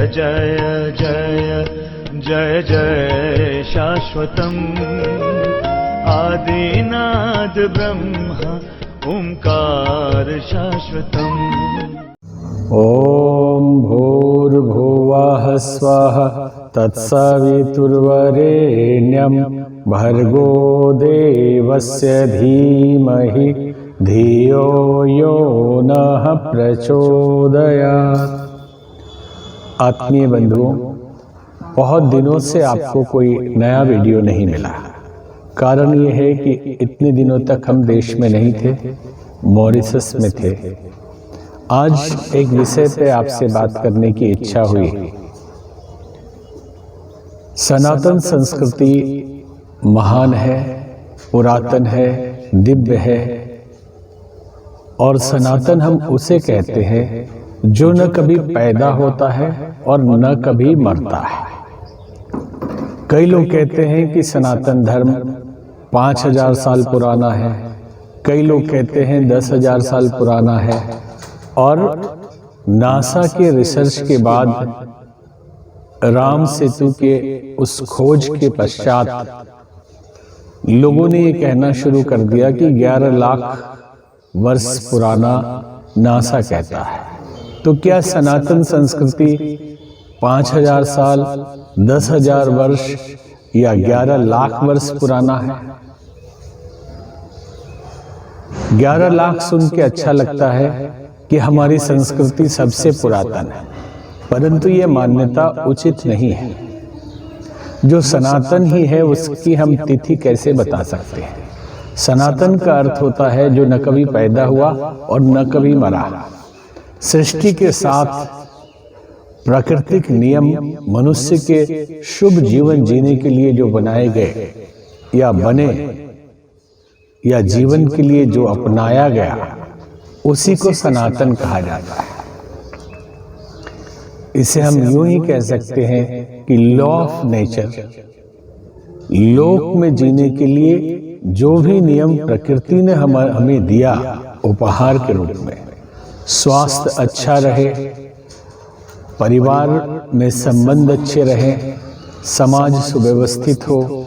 जय जय जय जय शाश्वतम् आदिनाद ब्रह्म ओंकार शाश्वतम्। ॐ भूर्भुवः स्वः तत्सवितुर्वरेण्यं भर्गो देवस्य धीमहि धियो यो नः प्रचोदयात्। आत्मीय बंधुओं, बहुत दिनों से आपको कोई नया वीडियो नहीं मिला। कारण ये है कि इतने दिनों तक हम देश में नहीं थे, मॉरिशस में थे। आज एक विषय पे आपसे बात करने की इच्छा हुई। सनातन संस्कृति महान है, पुरातन है, दिव्य है। और सनातन हम उसे कहते हैं जो न कभी पैदा होता है और न कभी मरता है। कई लोग कहते हैं कि सनातन धर्म 5000 साल पुराना है, कई लोग कहते हैं 10,000 साल पुराना है। और नासा के रिसर्च के बाद राम सेतु के उस खोज के पश्चात लोगों ने ये कहना शुरू कर दिया कि 11 लाख वर्ष पुराना नासा कहता है। तो क्या सनातन संस्कृति 5000 साल, 10,000 वर्ष या 11 लाख वर्ष पुराना है? 11 लाख सुन के अच्छा लगता है कि हमारी संस्कृति सबसे पुरातन है, परंतु ये मान्यता उचित नहीं है। जो सनातन ही है उसकी हम तिथि कैसे बता सकते हैं? सनातन का अर्थ होता है जो न कभी पैदा हुआ और न कभी मरा। सृष्टि के साथ प्राकृतिक नियम मनुष्य के शुभ जीवन जीने के लिए जो बनाए गए या बने या जीवन के लिए जो अपनाया गया, उसी को सनातन कहा जाता है। इसे हम यूं ही कह सकते हैं कि लॉ ऑफ नेचर, लोक में जीने के लिए जो भी नियम प्रकृति ने हमें दिया उपहार के रूप में, स्वास्थ्य अच्छा रहे, परिवार में संबंध अच्छे रहे, समाज सुव्यवस्थित हो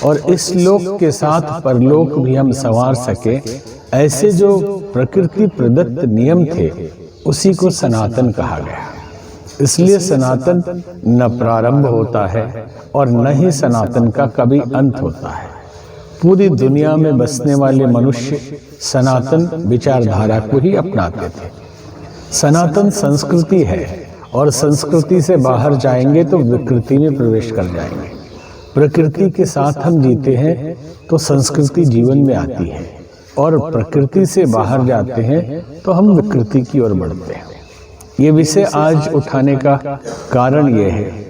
और इस लोक के साथ परलोक भी हम संवार सके, ऐसे जो प्रकृति प्रदत्त नियम थे उसी को सनातन कहा गया। इसलिए सनातन न प्रारंभ होता है और न ही सनातन का कभी अंत होता है। पूरी दुनिया में बसने वाले मनुष्य सनातन विचारधारा को ही अपनाते थे। सनातन संस्कृति है और संस्कृति से बाहर जाएंगे तो विकृति में प्रवेश कर जाएंगे। प्रकृति के साथ हम जीते हैं तो संस्कृति जीवन में आती है, और प्रकृति से बाहर जाते हैं तो हम विकृति की ओर बढ़ते हैं। ये विषय आज उठाने का कारण यह है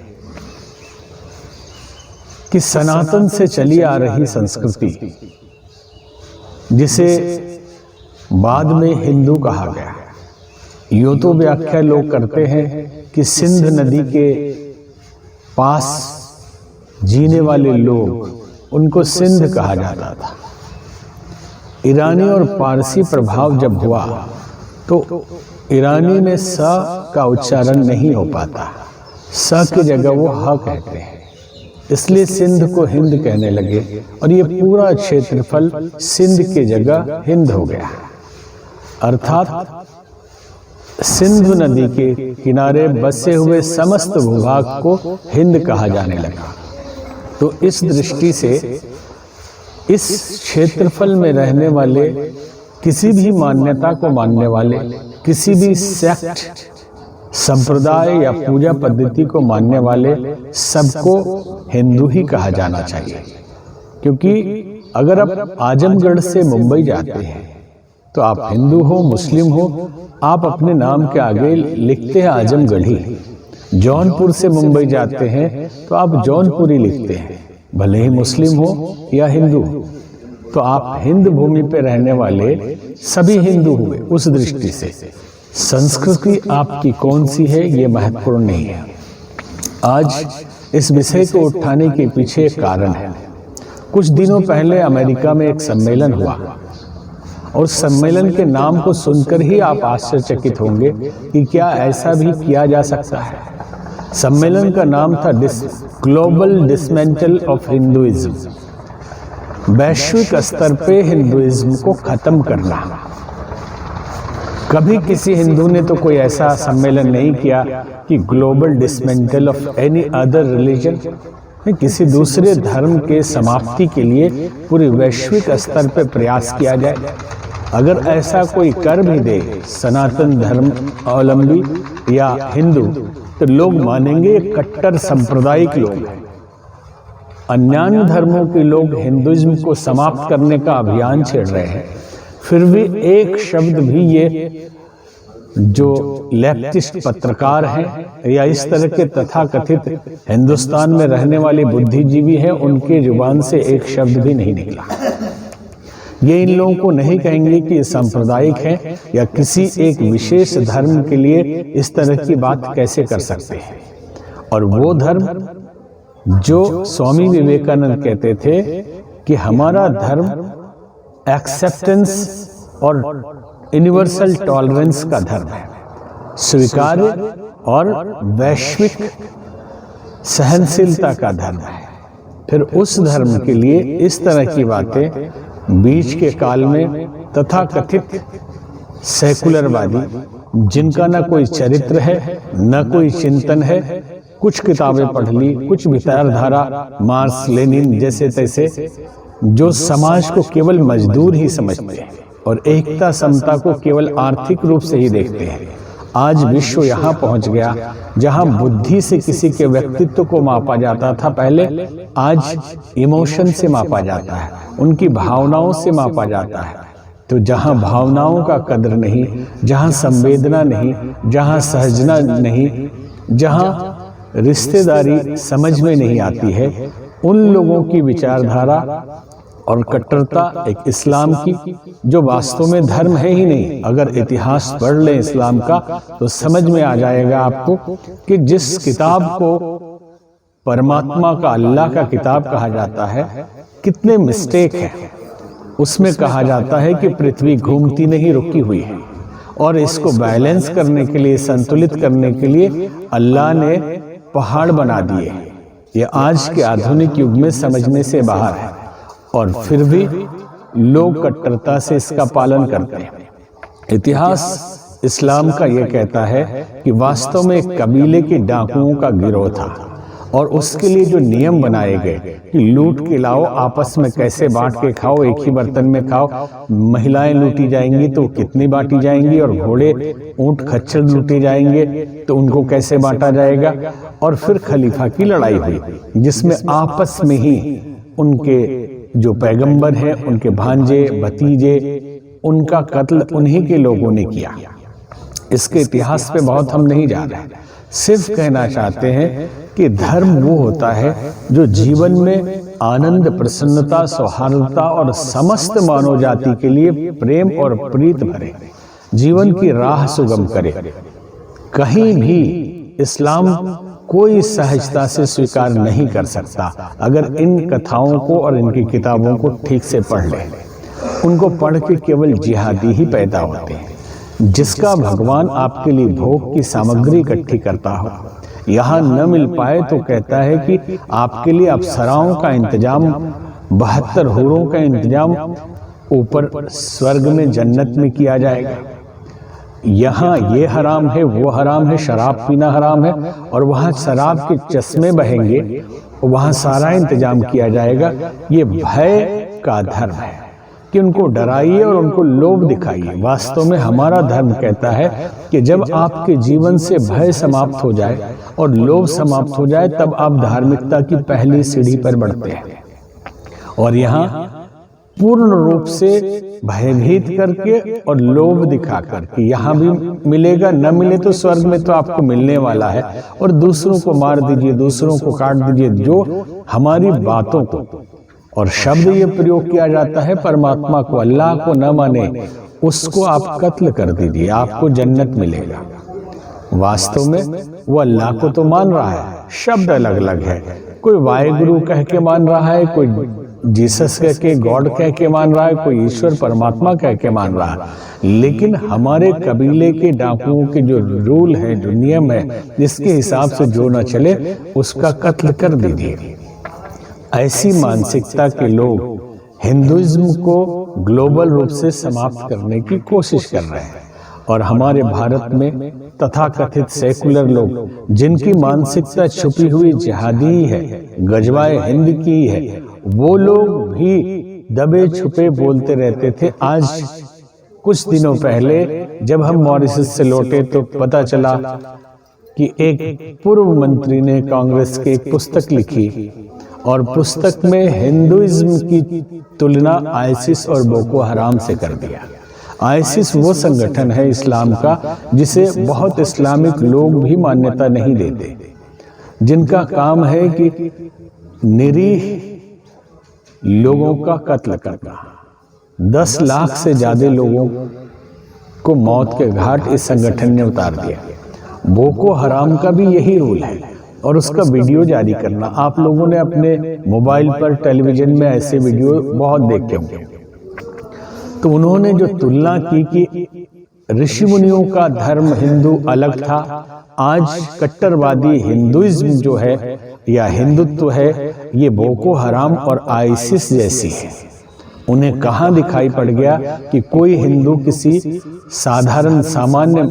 कि सनातन से चली आ रही संस्कृति, जिसे बाद में हिंदू कहा गया, यूं तो व्याख्या लोग करते हैं कि सिंध नदी के पास जीने वाले लोग, उनको सिंध कहा जाता था। ईरानी और पारसी प्रभाव जब हुआ तो ईरानी में स का उच्चारण नहीं हो पाता, स की जगह वो ह कहते हैं, इसलिए सिंध को हिंद कहने लगे और ये पूरा क्षेत्रफल सिंध की जगह हिंद हो गया। अर्थात सिंधु नदी के किनारे बसे हुए समस्त भूभाग को हिंद कहा जाने लगा। तो इस दृष्टि से इस क्षेत्रफल में रहने वाले, किसी भी मान्यता को मानने वाले, किसी भी सेक्ट, संप्रदाय या पूजा पद्धति को मानने वाले सबको हिंदू ही कहा जाना चाहिए। क्योंकि अगर आप आजमगढ़ से मुंबई जाते हैं तो आप हिंदू हो, मुस्लिम हो, आप अपने नाम के आगे लिखते हैं आजमगढ़ी। जौनपुर से मुंबई जाते हैं तो आप जौनपुरी लिखते हैं, भले ही मुस्लिम हो या हिंदू। तो आप हिंद भूमि पे रहने वाले सभी हिंदू हुए। उस दृष्टि से संस्कृति आपकी कौन सी है ये महत्वपूर्ण नहीं है। आज इस विषय को उठाने के पीछे एक कारण है। कुछ दिनों पहले अमेरिका में एक सम्मेलन हुआ और सम्मेलन के नाम को सुनकर ही आप आश्चर्यचकित होंगे कि क्या ऐसा भी किया जा सकता है। सम्मेलन का नाम था ग्लोबल डिसमेंटल ऑफ हिंदुइज्म, वैश्विक स्तर पे हिंदुइज्म को खत्म करना। कभी किसी हिंदू ने तो कोई ऐसा सम्मेलन नहीं किया कि global dismantle of any other religion, किसी दूसरे धर्म के समाप्ति के लिए पूरे वैश्विक स्तर पर प्रयास किया जाए। अगर ऐसा कोई कर भी दे सनातन धर्म अवलंबी या हिंदू, तो लोग मानेंगे कट्टर सांप्रदायिक लोग हैं। अन्य धर्मों के लोग हिंदुइज्म को समाप्त करने का अभियान छेड़ रहे हैं, फिर भी एक शब्द भी ये जो लेफ्टिस्ट पत्रकार हैं या इस तरह के तथाकथित हिंदुस्तान में रहने वाले बुद्धिजीवी हैं, उनके जुबान से एक शब्द भी नहीं निकला। ये इन लोगों को नहीं कहेंगे कि सांप्रदायिक है या किसी एक विशेष धर्म के लिए इस तरह की बात कैसे कर सकते हैं। और वो धर्म जो स्वामी विवेकानंद कहते थे कि हमारा धर्म एक्सेप्टेंस और यूनिवर्सल टॉलरेंस का धर्म है, स्वीकार्य और वैश्विक सहनशीलता का धर्म है। फिर उस धर्म के लिए इस तरह की बातें बीच के काल में तथाकथित सेकुलरवादी, जिनका न कोई चरित्र है न कोई चिंतन है, कुछ किताबें पढ़ ली, कुछ विचारधारा मार्क्स लेनिन जैसे तैसे, जो समाज को केवल मजदूर ही समझते हैं और एकता समता को केवल आर्थिक रूप से ही देखते हैं। आज विश्व यहाँ पहुँच गया जहाँ बुद्धि से किसी के व्यक्तित्व को मापा जाता था पहले, आज इमोशन से मापा जाता है, उनकी भावनाओं से मापा जाता है। तो जहाँ भावनाओं का कदर नहीं, जहाँ संवेदना नहीं, जहाँ सहजना नहीं, जहाँ रिश्तेदारी समझ में नहीं आती है, उन लोगों की विचारधारा और कट्टरता एक इस्लाम की, जो वास्तव में धर्म है ही नहीं। अगर इतिहास पढ़ लें इस्लाम का तो समझ में आ जाएगा आपको कि जिस किताब को परमात्मा का, अल्लाह का किताब कहा जाता है, कितने मिस्टेक हैं। उसमें कहा जाता है कि पृथ्वी घूमती नहीं, रुकी हुई है, और इसको बैलेंस करने के लिए, संतुलित करने के लिए अल्लाह ने पहाड़ बना दिए। ये आज के आधुनिक युग में समझने से बाहर है, और फिर भी लोग कट्टरता से इसका पालन करते हैं। इतिहास इस्लाम का यह कहता है कि वास्तव में एक कबीले के डाकुओं का गिरोह था, और उसके लिए जो नियम बनाए गए कि लूट के लाओ, आपस में कैसे बांट के खाओ, एक ही बर्तन में खाओ, महिलाएं लूटी जाएंगी तो कितनी बांटी जाएंगी, और घोड़े ऊंट खच्चर लूटे जाएंगे तो उनको कैसे बांटा जाएगा। और फिर खलीफा की लड़ाई हुई जिसमें आपस में ही उनके जो पैगंबर हैं, उनके भांजे भतीजे, उनका कत्ल उन्हीं के लोगों ने किया। इसके इतिहास पे बहुत हम नहीं जा रहे, सिर्फ कहना चाहते हैं कि धर्म वो होता है जो जीवन में आनंद, प्रसन्नता, सौहार्दता और समस्त मानव जाति के लिए प्रेम और प्रीत भरे, जीवन की राह सुगम करे। कहीं भी इस्लाम कोई सहजता से स्वीकार नहीं कर सकता। अगर इन कथाओं को और इनकी किताबों को ठीक से पढ़ ले, उनको पढ़ के केवल जिहादी ही पैदा होते हैं, जिसका भगवान आपके लिए भोग की सामग्री इकट्ठी करता हो, यहाँ न मिल पाए तो कहता है कि आपके लिए अप्सराओं का इंतजाम, 72 हूरों का इंतजाम ऊपर स्वर्ग में, जन्नत में किया जाएगा। यहाँ ये हराम है, वो हराम है, शराब पीना हराम है, और वहाँ शराब के चश्मे बहेंगे, वहाँ सारा इंतजाम किया जाएगा। ये भय का धर्म है कि उनको डराइए और उनको लोभ दिखाइए। वास्तव में हमारा धर्म कहता है कि जब आपके जीवन से भय समाप्त हो जाए और लोभ समाप्त हो जाए, तब आप धार्मिकता की पहली सीढ़ी पर बढ़ते हैं। और यहाँ पूर्ण रूप से भयभीत करके और लोभ दिखा करके, यहाँ भी मिलेगा, न मिले तो स्वर्ग में तो आपको मिलने वाला है, और दूसरों को मार दीजिए, दूसरों को काट दीजिए, जो हमारी बातों को, और शब्द ये प्रयोग किया जाता है परमात्मा को, अल्लाह को न माने उसको आप कत्ल कर दीजिए, आपको जन्नत मिलेगा। वास्तव में वो अल्लाह को तो मान रहा है, शब्द अलग अलग है। कोई वाहेगुरु कह के मान रहा है, कोई जीसस कह के, गॉड कह के मान रहा है, कोई ईश्वर परमात्मा कह के मान रहा है। लेकिन हमारे कबीले के डाकुओं के जो रूल है, जो नियम है, जिसके हिसाब से जो न चले उसका कत्ल कर दीजिए। ऐसी मानसिकता के लोग हिंदुइज्म को ग्लोबल रूप से समाप्त करने की कोशिश कर रहे हैं। और हमारे भारत में तथाकथित सेकुलर लोग, जिनकी मानसिकता छुपी हुई जिहादी है, गजवाए हिंद की है, वो लोग भी दबे छुपे बोलते रहते थे। आज कुछ दिनों पहले जब हम मॉरिशस से लौटे तो पता चला कि एक पूर्व मंत्री ने कांग्रेस की एक पुस्तक लिखी और पुस्तक में हिंदुइज्म की तुलना आईसिस और बोको हराम से कर दिया। आईसिस वो संगठन है इस्लाम का जिसे बहुत इस्लामिक लोग भी मान्यता नहीं देते, जिनका काम है कि निरीह लोगों का कत्ल करना। 10 लाख से ज्यादा लोगों को मौत के घाट इस संगठन ने उतार दिया। बोको हराम का भी यही रूल है और उसका वीडियो जारी करना। आप लोगों ने अपने मोबाइल पर, टेलीविजन में ऐसे वीडियो बहुत देखे होंगे। तो उन्होंने जो तुलना की कि ऋषि मुनियों का धर्म हिंदू अलग था, आज कट्टरवादी हिंदुइज्म जो है या हिंदुत्व है, ये बोको हराम और आईसिस जैसी है। उन्हें कहाँ दिखाई पड़ गया कि कोई हिंदू किसी साधारण सामान्य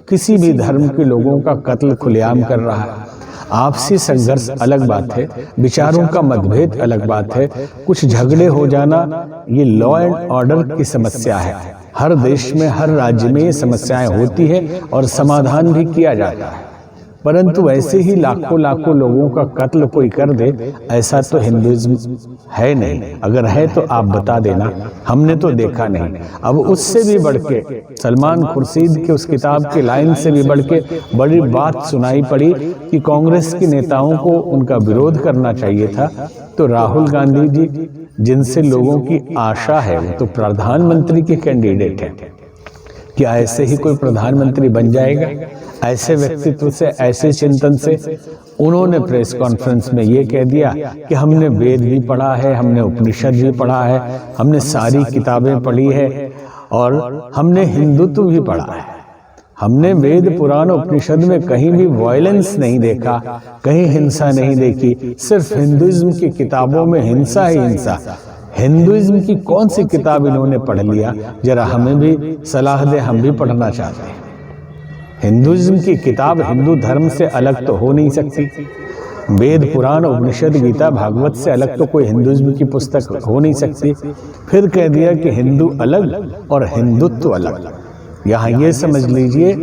किसी भी धर्म के लोगों का कत्ल खुलेआम कर रहा है। आपसी संघर्ष अलग बात है, विचारों का मतभेद अलग बात है, कुछ झगड़े हो जाना ये लॉ एंड ऑर्डर की समस्या है। हर देश में, हर राज्य में ये समस्याएं होती है और समाधान भी किया जाता है। परंतु ऐसे ही लाखों लाखों लोगों का कत्ल कोई कर दे, ऐसा तो हिंदुइज्म है नहीं। अगर है तो आप बता देना, हमने तो देखा नहीं। अब उससे भी बढ़ के सलमान खुर्शीद के उस किताब के लाइन से भी बढ़ के बड़ी बात सुनाई पड़ी कि कांग्रेस के नेताओं को उनका विरोध करना चाहिए था। तो राहुल गांधी जी, जिनसे लोगों की आशा है, वो तो प्रधानमंत्री के कैंडिडेट हैं। क्या ऐसे ही कोई प्रधानमंत्री बन जाएगा? ऐसे व्यक्तित्व से, ऐसे चिंतन से उन्होंने प्रेस कॉन्फ्रेंस में ये कह दिया कि हमने वेद भी पढ़ा है, हमने उपनिषद भी पढ़ा है, हमने सारी किताबें पढ़ी है और हमने हिंदुत्व भी पढ़ा है। हमने वेद, पुराण, उपनिषद में कहीं भी वायलेंस नहीं देखा, कहीं हिंसा नहीं देखी। सिर्फ हिंदुइज्म की किताबों में हिंसा ही हिंसा। हिंदुइज्म की कौन सी किताब इन्होंने पढ़ लिया? जरा हमें भी सलाह दे, हम भी पढ़ना चाहते हैं। हिंदुइज्म की किताब हिंदू धर्म से अलग तो हो नहीं सकती। वेद, पुराण, उपनिषद, गीता, भागवत से अलग तो कोई हिंदुइज्म की पुस्तक हो नहीं सकती। फिर कह दिया कि हिंदू अलग और हिंदुत्व अलग। यहाँ ये समझ लीजिए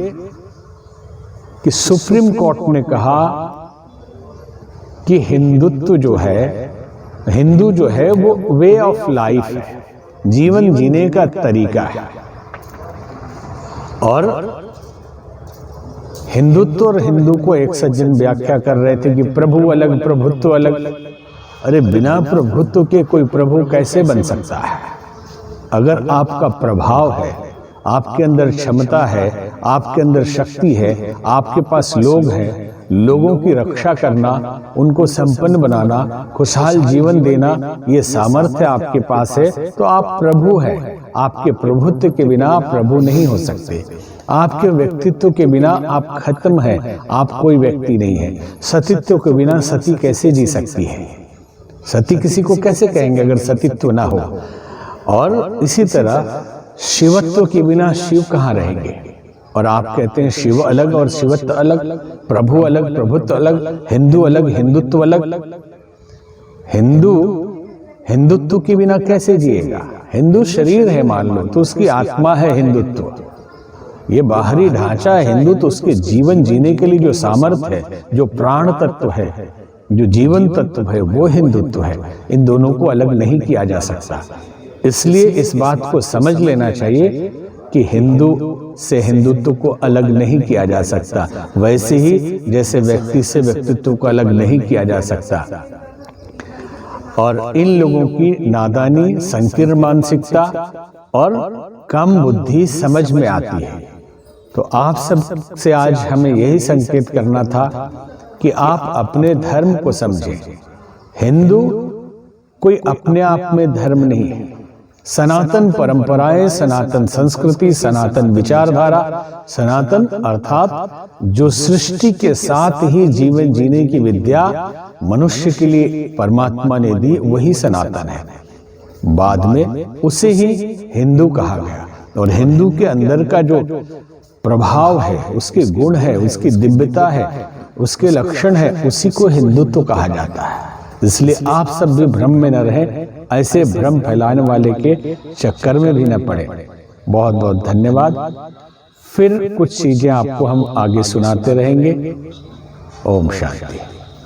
कि सुप्रीम कोर्ट ने कहा कि हिंदुत्व जो है, हिंदू जो है वो वे ऑफ लाइफ है, जीवन जीने का तरीका है। और हिंदुत्व और हिंदू को एक सज्जन व्याख्या कर रहे थे कि प्रभु अलग, प्रभुत्व अलग। अरे बिना प्रभुत्व के कोई प्रभु कैसे बन सकता है? अगर आपका प्रभाव है, आपके अंदर क्षमता है, आपके अंदर शक्ति है, आपके पास लोग हैं, लोगों की रक्षा करना, उनको संपन्न बनाना, खुशहाल जीवन देना, ये सामर्थ्य आपके पास है, तो आप प्रभु हैं। आपके प्रभुत्व के बिना आप प्रभु नहीं हो सकते। आपके व्यक्तित्व के बिना आप खत्म हैं, आप कोई व्यक्ति नहीं है। सतीत्व के बिना सती कैसे जी सकती है? सती किसी को कैसे कहेंगे अगर सतीत्व ना हो? और इसी तरह शिवत्व के बिना शिव कहाँ रहेंगे? और आप कहते हैं शिव अलग और शिवत्व अलग, प्रभु अलग, प्रभुत्व अलग, हिंदू अलग, हिंदुत्व अलग। हिंदू हिंदुत्व के बिना कैसे जिएगा? हिंदू शरीर है मान लो, तो उसकी आत्मा है हिंदुत्व। ये बाहरी ढांचा है हिंदू, तो उसके जीवन जीने के लिए जो सामर्थ्य है, जो प्राण तत्व है, जो जीवन तत्व है, वो हिंदुत्व है। इन दोनों को अलग नहीं किया जा सकता। इसलिए इस बात को समझ लेना चाहिए कि हिंदू से हिंदुत्व को अलग नहीं किया जा सकता, वैसे ही जैसे व्यक्ति से व्यक्तित्व को अलग नहीं किया जा सकता। और इन लोगों की नादानी, संकीर्ण मानसिकता और कम बुद्धि समझ में आती है। तो आप सब से आज हमें यही संकेत करना था कि आप अपने धर्म को समझें। हिंदू कोई अपने आप में धर्म नहीं है। सनातन परंपराएं, सनातन संस्कृति, सनातन विचारधारा, सनातन अर्थात जो सृष्टि के साथ ही जीवन जीने की विद्या मनुष्य के लिए परमात्मा ने दी, वही सनातन है। बाद में उसे ही हिंदू कहा गया, और हिंदू के अंदर का जो प्रभाव है, उसके गुण है, उसकी दिव्यता है, उसके लक्षण है, उसी को हिंदुत्व कहा जाता है। इसलिए आप सब भी भ्रम में न रहें, ऐसे भ्रम फैलाने वाले के चक्कर में भी न पड़े। बहुत बहुत धन्यवाद। फिर कुछ चीजें आपको हम आगे सुनाते रहेंगे। ओम शांति।